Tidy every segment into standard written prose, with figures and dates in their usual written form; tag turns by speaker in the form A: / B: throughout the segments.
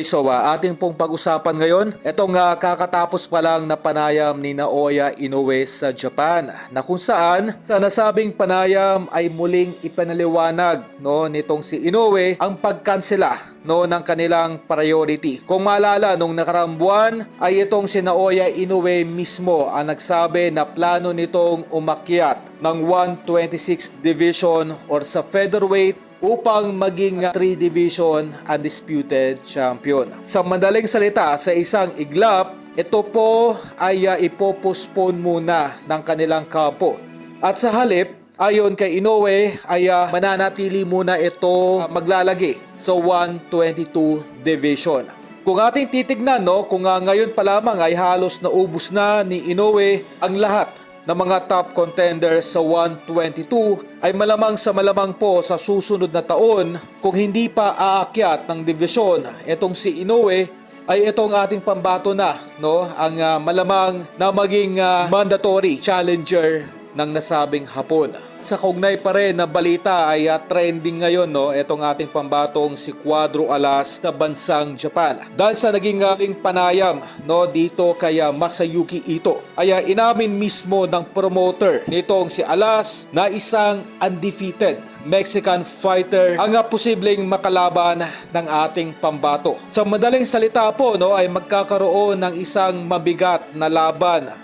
A: So ating pong pag-usapan ngayon, itong kakatapos pa lang na panayam ni Naoya Inoue sa Japan, na kung saan sa nasabing panayam ay muling ipanaliwanag nitong si Inoue ang pagkansela ng kanilang priority. Kung maalala, nung nakaraang buwan ay itong si Naoya Inoue mismo ang nagsabi na plano nitong umakyat ng 126th Division or sa featherweight upang maging 3 division undisputed champion. Sa madaling salita, sa isang iglap, ito po ay ipopospone muna ng kanilang kampo. At sa halip, ayon kay Inoue, ay mananatili muna ito maglalagi sa 122 division. Kung ating titignan, kung ngayon pa lamang ay halos naubos na ni Inoue ang lahat ng mga top contenders sa 122, ay malamang sa malamang po sa susunod na taon, kung hindi pa aakyat ng division itong si Inoue, ay itong ating pambato na ang malamang na maging mandatory challenger ng nasabing hapon. Sa kaugnay pa rin na balita ay trending ngayon itong ating pambatong si Cuadro Alas sa bansang Japan. Dahil sa naging panayam dito kay Masayuki Ito, ay inamin mismo ng promoter nitong si Alas na isang undefeated Mexican fighter ang posibleng makalaban ng ating pambato. Sa madaling salita po ay magkakaroon ng isang mabigat na laban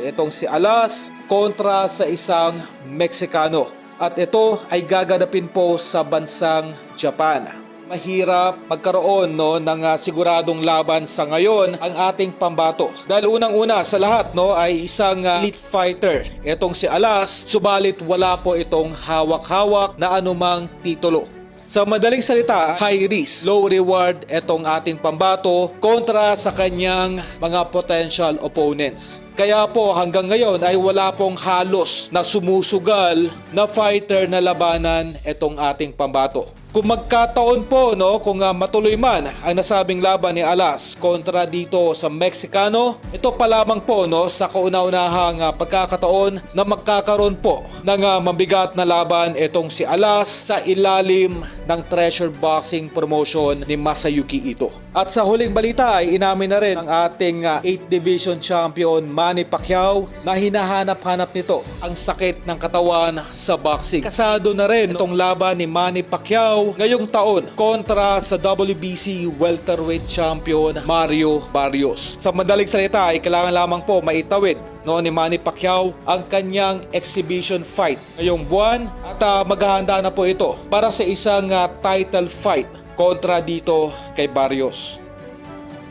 A: itong si Alas kontra sa isang Meksikano. At ito ay gaganapin po sa bansang Japan. Mahirap magkaroon ng siguradong laban sa ngayon ang ating pambato. Dahil unang-una sa lahat ay isang elite fighter itong si Alas, subalit wala po itong hawak-hawak na anumang titulo. Sa madaling salita, high risk, low reward itong ating pambato kontra sa kanyang mga potential opponents. Kaya po hanggang ngayon ay wala pong halos na sumusugal na fighter na labanan itong ating pambato. Kung magkataon po kung matuloy man ang nasabing laban ni Alas kontra dito sa Meksikano, ito pa lamang po sa kauna-unahang pagkakataon na magkakaroon po ng mabigat na laban itong si Alas sa ilalim ng Treasure Boxing Promotion ni Masayuki Ito. At sa huling balita ay inamin na rin ang ating 8th Division Champion Manny Pacquiao na hinahanap-hanap nito ang sakit ng katawan sa boxing. Kasado na rin itong laban ni Manny Pacquiao ngayong taon kontra sa WBC welterweight champion Mario Barrios. Sa madaling salita ay kailangan lamang po maitawid ni Manny Pacquiao ang kanyang exhibition fight ngayong buwan at maghahanda na po ito para sa isang title fight kontra dito kay Barrios.